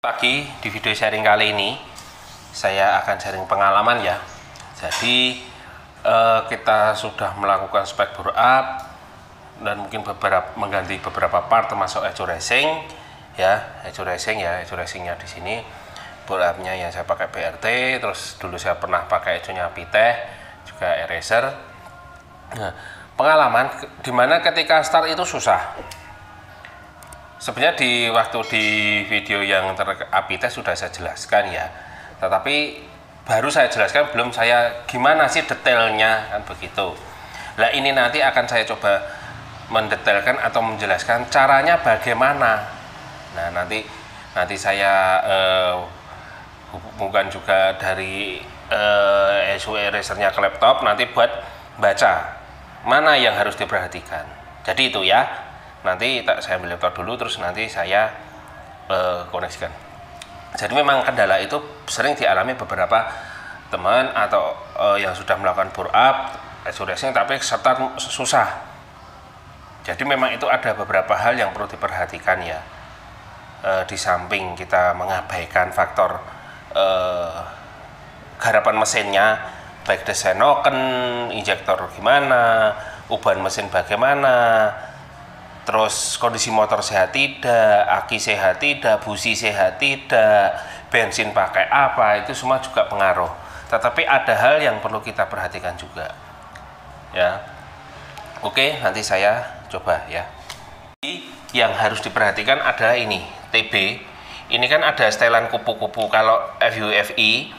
Pagi di video sharing kali ini saya akan sharing pengalaman ya. Jadi kita sudah melakukan spek bore up dan mungkin mengganti beberapa part termasuk echo racing ya, echo racingnya di sini. Bore up-nya yang saya pakai BRT, terus dulu saya pernah pakai echo-nya Pitech juga eraser. Nah, pengalaman dimana ketika start itu susah. Sebenarnya waktu di video yang Pitech sudah saya jelaskan ya, tetapi baru saya jelaskan belum saya gimana sih detailnya kan begitu. Nah ini nanti akan saya coba mendetailkan atau menjelaskan caranya bagaimana. Nah nanti saya hubungkan juga dari ESU erasernya ke laptop nanti buat baca mana yang harus diperhatikan. Jadi itu ya. Nanti saya ambil laptop dulu terus nanti saya koneksikan. Jadi memang kendala itu sering dialami beberapa teman atau yang sudah melakukan bore up, echo racing tapi start susah. Jadi memang itu ada beberapa hal yang perlu diperhatikan ya. Di samping kita mengabaikan faktor garapan mesinnya, baik desain noken, injektor gimana, ubahan mesin bagaimana, terus kondisi motor sehat tidak, aki sehat tidak, busi sehat tidak, bensin pakai apa, itu semua juga pengaruh. Tetapi ada hal yang perlu kita perhatikan juga ya. Oke, nanti saya coba ya. Yang harus diperhatikan adalah ini TB. Ini kan ada setelan kupu-kupu. Kalau FUFI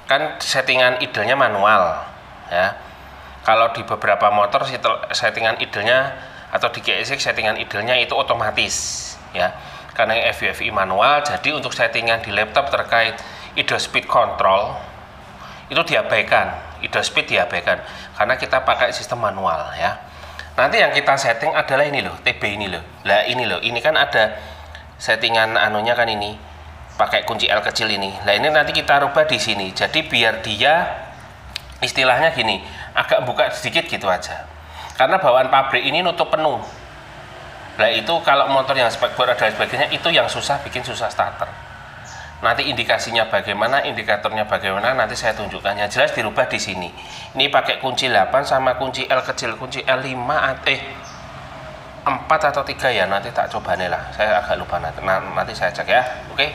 kan settingan idle-nya manual ya. Kalau di beberapa motor settingan idle-nya atau di GSX settingan idle-nya itu otomatis ya, karena FUFI manual. Jadi untuk settingan di laptop terkait idle speed control itu diabaikan, idle speed diabaikan karena kita pakai sistem manual ya. Nanti yang kita setting adalah ini loh, TB ini loh. Lah ini loh, ini kan ada settingan anunya kan, ini pakai kunci L kecil ini. Lah ini nanti kita rubah di sini. Jadi biar dia istilahnya gini, agak buka sedikit gitu aja. Karena bawaan pabrik ini nutup penuh. Nah itu kalau motor yang spek bore dan sebagainya itu yang bikin susah starter. Nanti indikasinya bagaimana, indikatornya bagaimana nanti saya tunjukkan. Yang jelas dirubah di sini. Ini pakai kunci 8 sama kunci L kecil, kunci L5 4 atau 3 ya. Nanti tak coba nih lah. Saya agak lupa nanti saya cek ya. Oke.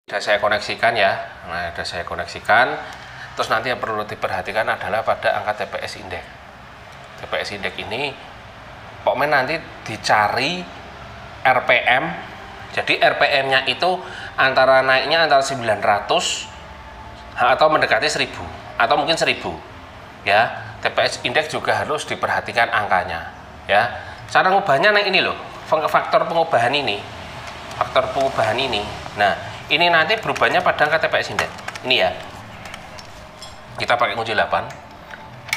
Sudah saya koneksikan ya. Nah, sudah saya koneksikan. Terus nanti yang perlu diperhatikan adalah pada angka TPS index. TPS index ini pokoknya nanti dicari RPM. Jadi RPM-nya itu antara naiknya antara 900 atau mendekati 1000 atau mungkin 1000 ya. TPS index juga harus diperhatikan angkanya ya. Cara ngubahnya naik ini loh, faktor pengubahan ini. Faktor pengubahan ini. Nah, ini nanti berubahnya pada angka TPS index. Ini ya. Kita pakai kunci 8.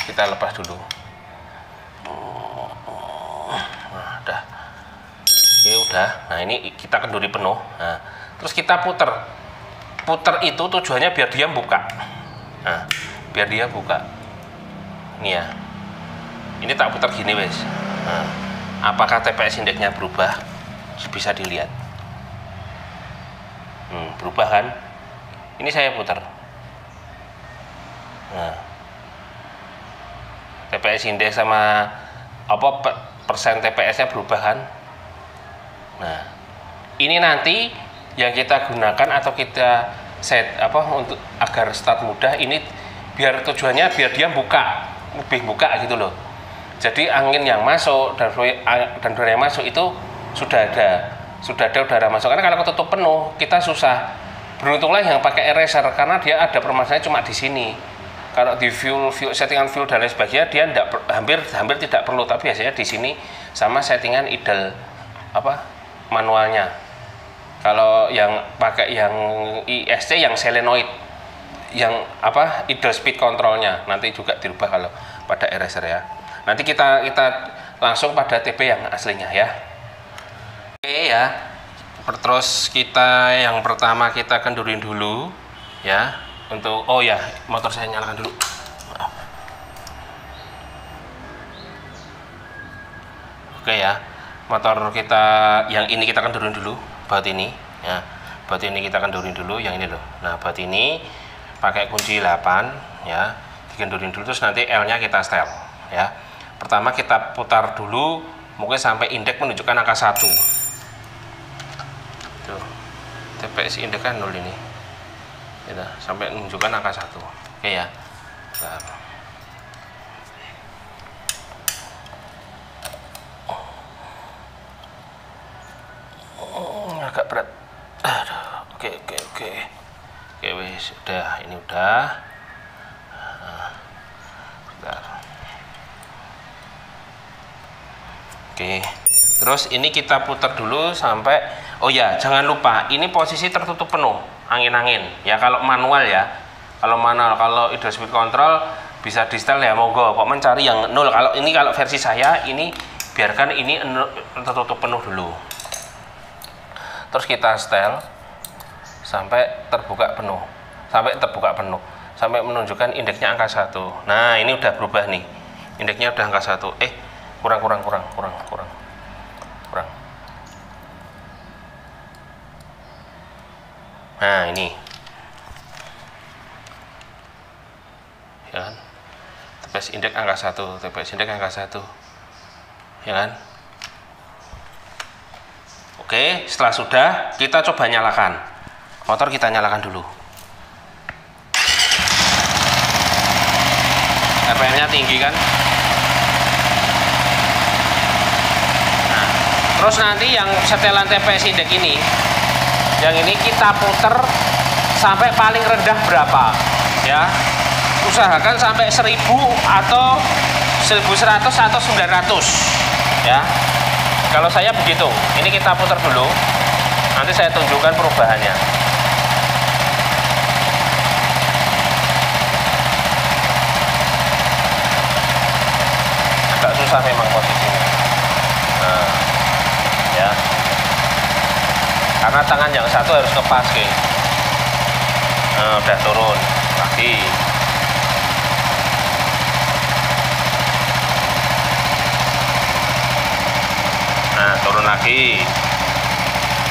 Kita lepas dulu. Nah, udah. Oke, udah. Nah, ini kita kenduri penuh. Nah, terus kita puter. Puter itu tujuannya biar dia buka. Nah, biar dia buka. Ini ya. Ini tak puter gini, wes. Nah, apakah TPS indeksnya berubah? Bisa dilihat. Berubah kan? Ini saya puter. Nah, TPS indeks sama persen TPS-nya berubah kan. Nah, ini nanti yang kita gunakan atau kita set untuk agar start mudah, ini biar tujuannya biar dia lebih buka gitu loh. Jadi angin yang masuk dan udara yang masuk itu sudah ada udara masuk. Karena kalau ketutup penuh kita susah. Beruntunglah yang pakai eraser karena dia ada permasalahannya cuma di sini. Kalau di settingan fuel dan lain sebagainya dia hampir tidak perlu, tapi biasanya di sini sama settingan idle manualnya. Kalau yang pakai yang ISC yang solenoid yang idle speed controlnya nanti juga dirubah kalau pada eraser ya. Nanti kita langsung pada TP yang aslinya ya. Oke ya. Terus yang pertama kita kendurin dulu ya. Untuk motor saya nyalakan dulu. Oke ya, motor kita yang ini kita kendurin dulu baut ini ya. Buat ini kita kendorin dulu yang ini loh. Nah, buat ini pakai kunci 8 ya, dikendorin dulu, terus nanti L-nya kita setel ya. Pertama kita putar dulu mungkin sampai indeks menunjukkan angka 1. Tuh. TPS indeks kan 0 ini. Gitu, sampai menunjukkan angka 1. Oke ya. Bentar. Agak berat. Aduh, oke, wes udah, ini udah. Bentar. Oke, terus ini kita putar dulu sampai, oh ya jangan lupa ini posisi tertutup penuh, angin-angin ya kalau manual ya. Kalau manual, kalau idle speed control bisa di setel ya, monggo kok mencari yang 0. Kalau versi saya ini biarkan ini tertutup penuh dulu, terus kita setel sampai terbuka penuh, sampai menunjukkan indeksnya angka 1. Nah, ini udah berubah nih, indeksnya udah angka 1. Kurang. Nah, ini ya kan, TPS indeks angka 1, ya kan. Oke, setelah sudah kita coba nyalakan motor, kita nyalakan dulu. RPM-nya tinggi kan. Nah, terus nanti yang setelan TPS indeks ini, yang ini kita puter sampai paling rendah berapa ya, usahakan sampai 1000 atau 1100 atau 900 ya. Kalau saya begitu, ini kita putar dulu, nanti saya tunjukkan perubahannya. Agak susah memang posisinya. Nah, ya, karena tangan yang satu harus ngepas, guys. Nah, udah turun lagi. Nah, turun lagi.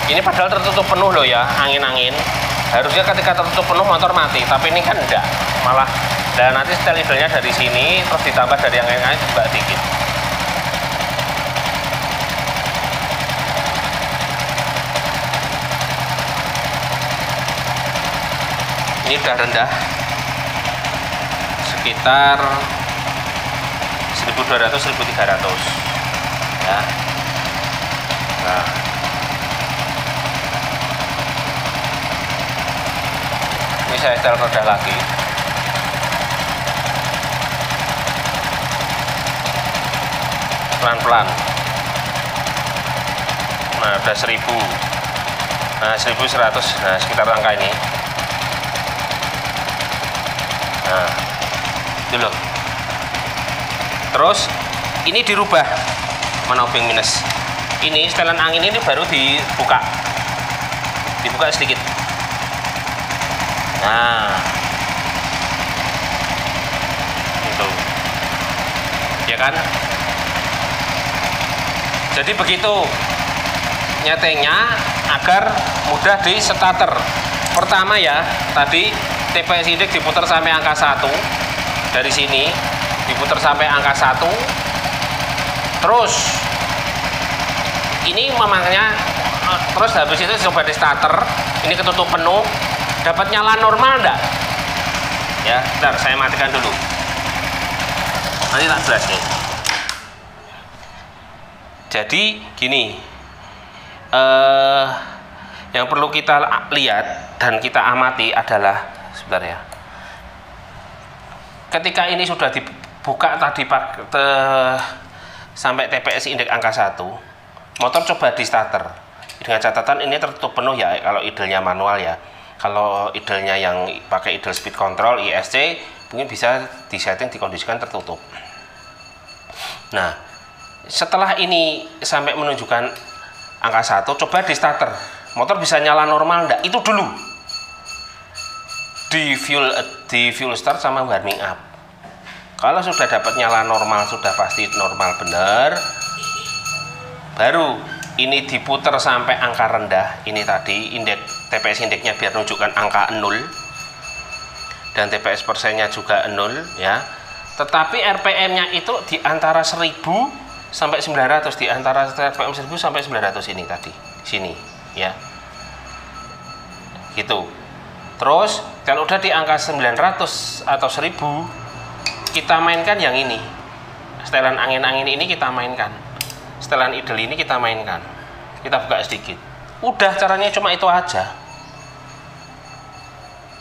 Ini padahal tertutup penuh loh ya, angin-angin. Harusnya ketika tertutup penuh motor mati, tapi ini kan enggak, malah. Dan nanti setel idle-nya dari sini, terus ditambah dari yang lain juga dikit. Ini udah rendah, sekitar 1200-1300 ya. Nah, ini saya setel roda lagi. Pelan-pelan. Nah, udah 1000. Nah, 1100. Nah, sekitar angka ini. Nah, itu loh. Terus ini dirubah menobeng minus. Ini setelan angin ini baru dibuka sedikit. Nah, itu ya kan. Jadi begitu nyetingnya agar mudah di starter. Pertama ya, tadi TPS indeks diputar sampai angka 1 dari sini, diputar sampai angka 1. Terus ini memangnya, terus habis itu coba di starter, ini ketutup penuh, dapat nyala normal enggak? Ya, bentar saya matikan dulu. Nanti tak jelas nih. Jadi gini, yang perlu kita lihat dan kita amati adalah, sebentar ya, ketika ini sudah dibuka tadi sampai TPS indeks angka 1, motor coba di starter dengan catatan ini tertutup penuh ya kalau idle-nya manual ya. Kalau idle-nya yang pakai idle speed control ISC mungkin bisa disetting dikondisikan tertutup. Nah, setelah ini sampai menunjukkan angka 1, coba di starter, motor bisa nyala normal enggak? Itu dulu di fuel start sama warming up. Kalau sudah dapat nyala normal, sudah pasti normal benar, baru ini diputar sampai angka rendah, ini tadi indeks TPS indeksnya biar menunjukkan angka 0 dan TPS persennya juga 0 ya. Tetapi RPM-nya itu di antara 1000 sampai 900, di antara RPM 1000 sampai 900 ini tadi, sini ya. Gitu. Terus kalau udah di angka 900 atau 1000, kita mainkan yang ini. Setelan angin-angin ini kita mainkan. Setelan idle ini kita mainkan. Kita buka sedikit. Udah, caranya cuma itu aja.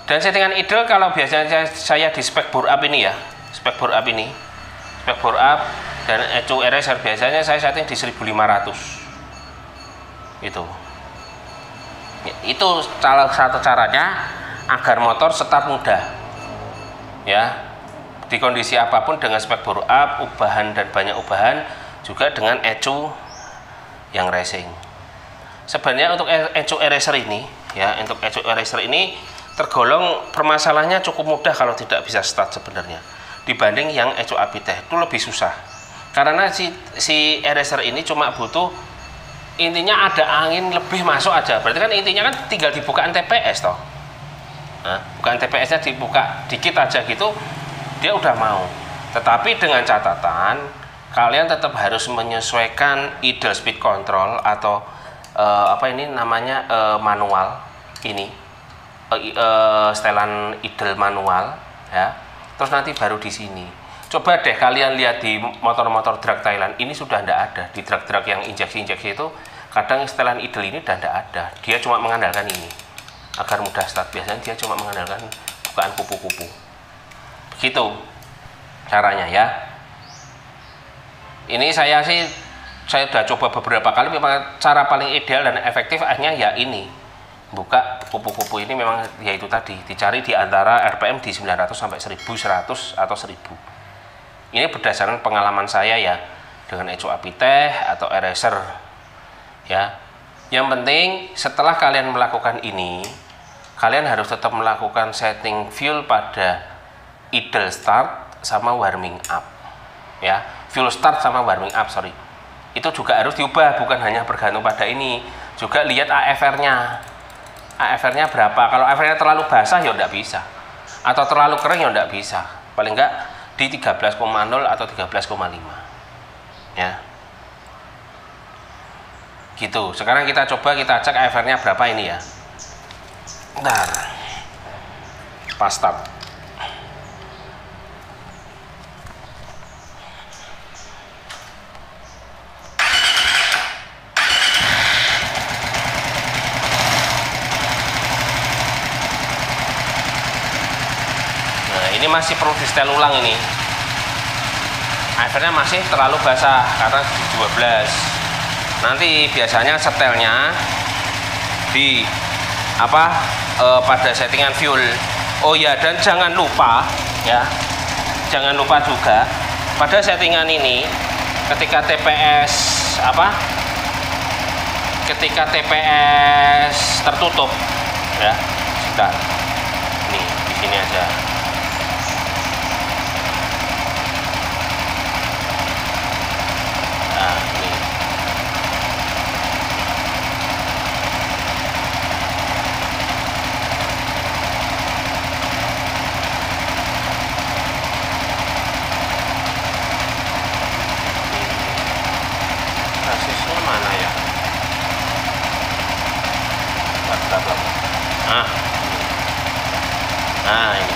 Dan settingan idle kalau biasanya saya di spek bore up ini ya. Spek bore up ini. Spek bore up dan ECU eraser biasanya saya setting di 1500. Itu. Itu salah satu caranya agar motor start mudah. Ya. Di kondisi apapun dengan spek bore up, ubahan dan banyak ubahan, juga dengan ECU yang racing. Sebenarnya untuk ECU eraser ini, ya, untuk ECU eraser ini tergolong permasalahannya cukup mudah kalau tidak bisa start sebenarnya. Dibanding yang ECU Apitech itu lebih susah. Karena si eraser ini cuma butuh intinya ada angin lebih masuk aja. Berarti kan intinya kan tinggal dibukaan TPS toh. Nah, bukaan TPS-nya dibuka dikit aja gitu, dia udah mau. Tetapi dengan catatan kalian tetap harus menyesuaikan idle speed control atau apa ini namanya manual ini setelan idle manual ya. Terus nanti baru di sini. Coba deh kalian lihat di motor-motor drag Thailand ini sudah tidak ada. Di drag-drag yang injeksi-injeksi itu kadang setelan idle ini sudah tidak ada. Dia cuma mengandalkan ini agar mudah start. Biasanya dia cuma mengandalkan bukaan kupu-kupu. Begitu caranya ya. Ini saya sudah coba beberapa kali, memang cara paling ideal dan efektif akhirnya ya ini. Buka kupu-kupu ini memang ya itu tadi, dicari di antara RPM di 900 sampai 1100 atau 1000. Ini berdasarkan pengalaman saya ya dengan ECU Apitech atau eraser ya. Yang penting setelah kalian melakukan ini, kalian harus tetap melakukan setting fuel pada idle start sama warming up ya. Fuel start sama warming up, sorry, itu juga harus diubah, bukan hanya bergantung pada ini, juga lihat AFR-nya. AFR-nya berapa? Kalau AFR-nya terlalu basah ya enggak bisa, atau terlalu kering ya enggak bisa. Paling enggak di 13,0 atau 13,5 ya. Gitu. Sekarang kita coba kita cek AFR-nya berapa ini ya. Bentar. Pas start. Ini masih perlu di setel ulang ini. Akhirnya masih terlalu basah karena di 12. Nanti biasanya setelnya di pada settingan fuel. Oh ya, dan jangan lupa ya. Jangan lupa juga pada settingan ini ketika TPS ketika TPS tertutup ya. Sebentar. Nih, di sini aja. Nah ini,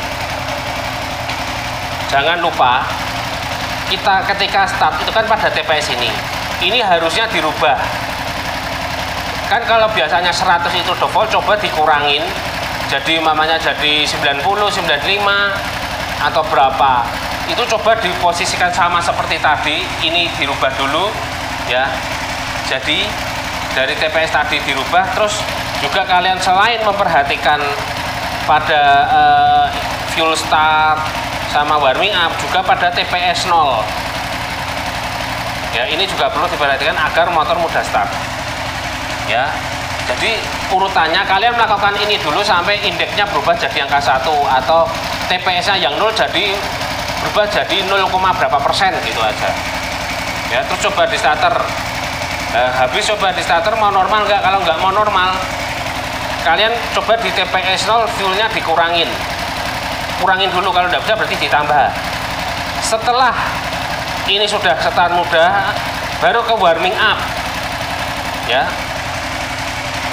jangan lupa kita ketika start itu kan pada TPS ini harusnya dirubah kan. Kalau biasanya 100 itu default, coba dikurangin jadi mamanya jadi 90, 95 atau berapa, itu coba diposisikan sama seperti tadi. Ini dirubah dulu ya, jadi dari TPS tadi dirubah. Terus juga kalian selain memperhatikan pada fuel start sama warming up, juga pada TPS 0 ya, ini juga perlu diperhatikan agar motor mudah start ya. Jadi urutannya kalian melakukan ini dulu sampai indeksnya berubah jadi angka 1 atau TPS nya yang 0 jadi berubah jadi 0, berapa persen gitu aja ya. Terus coba di starter, habis coba di starter mau normal nggak. Kalau nggak mau normal kalian coba di TPS 0 fuelnya dikurangin, kurangin dulu, kalau tidak bisa berarti ditambah. Setelah ini sudah start mudah, baru ke warming up ya.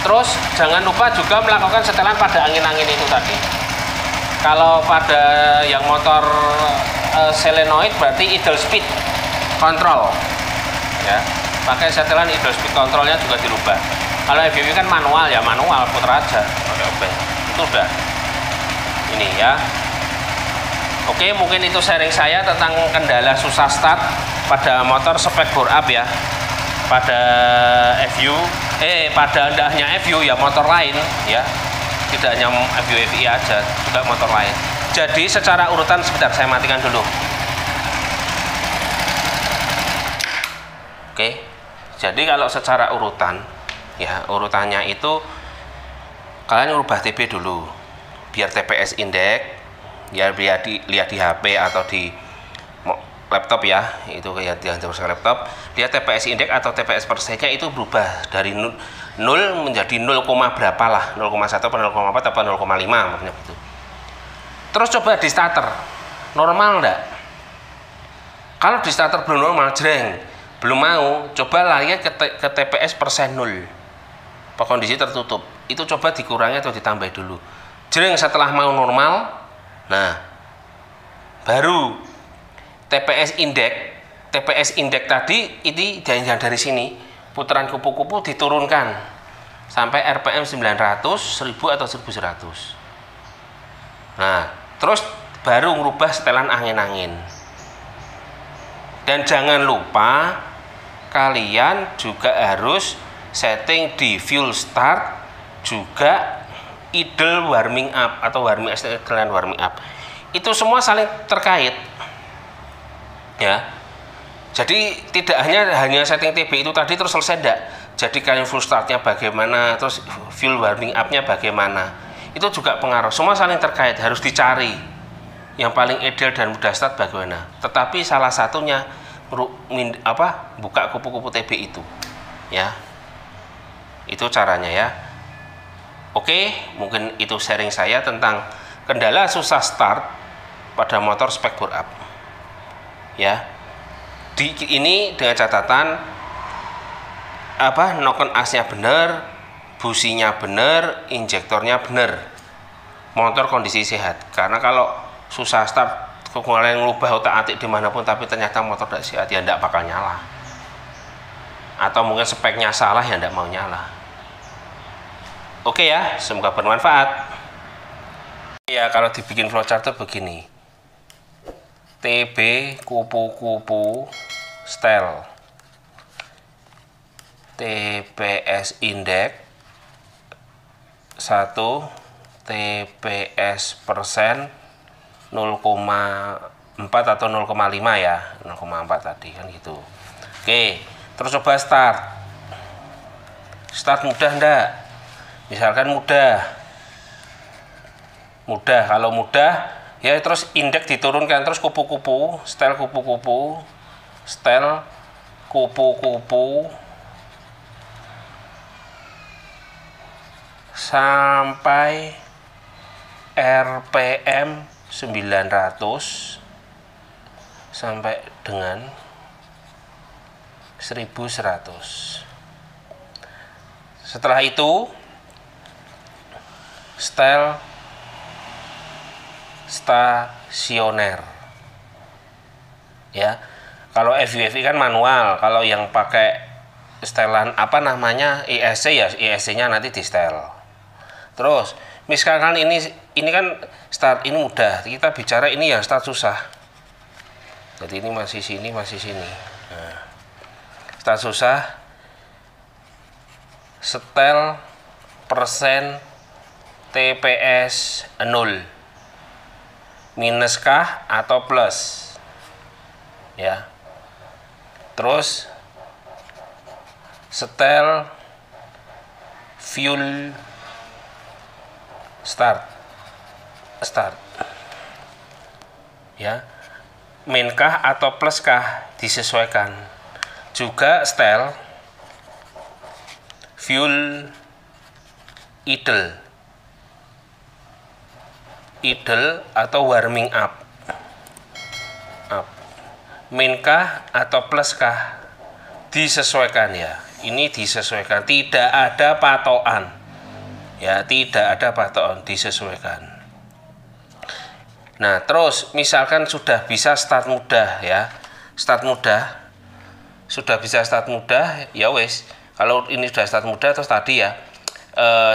Terus jangan lupa juga melakukan setelan pada angin-angin itu tadi. Kalau pada yang motor solenoid berarti idle speed control ya, pakai setelan idle speed controlnya juga dirubah. Kalau FVW kan manual ya, manual puter aja pakai obeng, itu udah ini ya. Oke, mungkin itu sharing saya tentang kendala susah start pada motor spek bore up ya, pada FU pada ndahnya FU ya, motor lain ya, tidak hanya FU FI aja, juga motor lain. Jadi secara urutan, sebentar saya matikan dulu. Oke, jadi kalau secara urutan ya, urutannya itu kalian rubah TB dulu biar TPS index ya, biar lihat di HP atau di laptop ya, itu kayak yang terus laptop, lihat TPS index atau TPS persennya itu berubah dari 0 menjadi 0, berapa lah, 0,1 atau 0,4 atau 0,5 maksudnya gitu. Terus coba di starter normal enggak? Kalau di starter belum normal, jreng, belum mau, coba lari ke TPS persen 0 kondisi tertutup, itu coba dikurangi atau ditambah dulu, jreng, setelah mau normal, nah baru TPS index tadi ini dari sini putaran kupu-kupu diturunkan sampai RPM 900, 1000 atau 1100. Nah terus baru merubah setelan angin-angin. Dan jangan lupa kalian juga harus setting di fuel start juga idle warming up atau warming up. Itu semua saling terkait ya. Jadi tidak hanya setting TB itu tadi terus selesai, enggak. Jadi kalian full startnya bagaimana, terus fuel warming upnya bagaimana, itu juga pengaruh, semua saling terkait, harus dicari yang paling ideal dan mudah start bagaimana. Tetapi salah satunya buka kupu-kupu TB itu ya, itu caranya ya. Oke, mungkin itu sharing saya tentang kendala susah start pada motor spek bore up ya. Ini dengan catatan knock-on asnya benar, businya benar, injektornya benar, motor kondisi sehat. Karena kalau susah start, kalian ngubah otak-atik dimanapun tapi ternyata motor tidak sehat, ya tidak bakal nyala. Atau mungkin speknya salah, ya tidak mau nyala. Oke ya, semoga bermanfaat. Ya, kalau dibikin flowchart itu begini. TB kupu-kupu stel, TPS index 1, TPS persen 0,4 atau 0,5 ya, 0,4 tadi kan gitu. Oke, terus coba start mudah enggak? Misalkan mudah, kalau mudah ya terus indeks diturunkan, terus kupu-kupu, setel kupu-kupu, sampai RPM 900 sampai dengan 1100. Setelah itu setel stasioner ya. Kalau FVV kan manual, kalau yang pakai setelan ISC ya, ISC-nya nanti di setel. Terus misalkan ini kan start ini mudah, kita bicara ini yang start susah. Jadi ini masih sini. Nah, start susah, setel persen TPS 0, minus kah atau plus ya. Terus setel fuel start ya, min kah atau plus kah disesuaikan. Juga setel fuel idle idle atau warming up. Min kah atau plus kah? Disesuaikan ya. Ini disesuaikan, tidak ada patokan. Ya, tidak ada patokan, disesuaikan. Nah, terus misalkan sudah bisa start mudah ya. Start mudah. Sudah bisa start mudah, ya wes. Kalau ini sudah start mudah terus tadi ya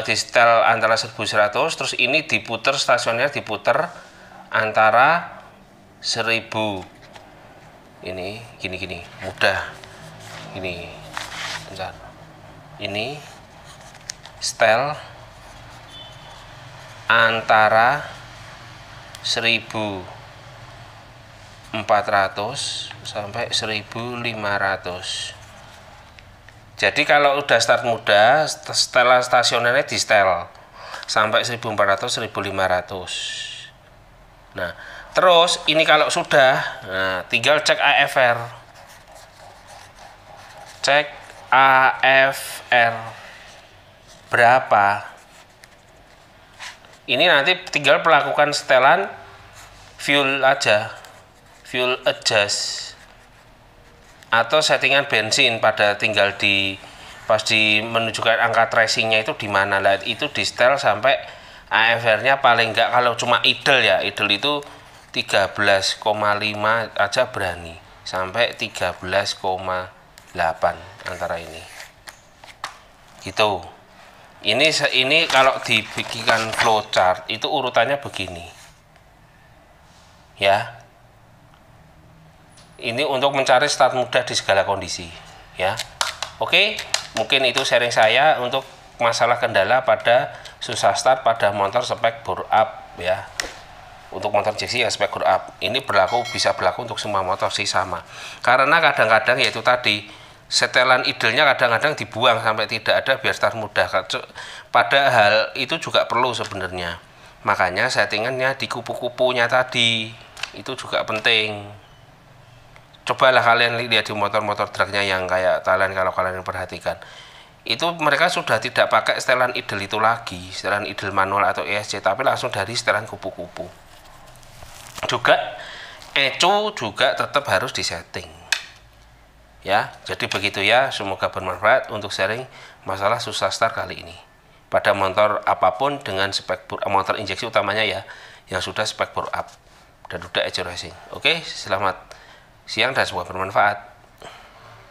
di setel antara 1100, terus ini diputer, stasioner diputer antara 1000. Ini gini mudah. Ini bentar. Ini setel antara 1400 sampai 1500. Jadi kalau udah start muda, setelan stasionernya di setel sampai 1400 1500. Nah, terus ini kalau sudah, nah, tinggal cek AFR. Cek AFR berapa. Ini nanti tinggal melakukan setelan fuel aja, fuel adjust, atau settingan bensin pada tinggal di pas di menunjukkan angka tracingnya itu di mana lah, itu di setel sampai AFR-nya paling enggak, kalau cuma idle ya, idle itu 13,5 aja berani, sampai 13,8 antara ini gitu. Ini kalau dibikinkan flowchart itu urutannya begini ya. Ini untuk mencari start mudah di segala kondisi ya. Oke, mungkin itu sharing saya untuk masalah kendala pada susah start pada motor spek bore up ya. Untuk motor injeksi ya spek bore up. Ini bisa berlaku untuk semua motor sih sama. Karena kadang-kadang yaitu tadi setelan idle-nya kadang-kadang dibuang sampai tidak ada biar start mudah. Padahal itu juga perlu sebenarnya. Makanya settingannya di kupu-kupunya tadi itu juga penting. Cobalah kalian lihat di motor-motor truknya yang kayak Thailand, kalau kalian perhatikan. Itu mereka sudah tidak pakai setelan idle itu lagi, setelan idle manual atau ESC, tapi langsung dari setelan kupu-kupu. Juga ECU juga tetap harus disetting. Ya, jadi begitu ya, semoga bermanfaat untuk sharing masalah susah start kali ini. Pada motor apapun dengan spek motor injeksi utamanya ya, yang sudah spek bore up dan udah eco racing. Oke, selamat siang dan semoga bermanfaat.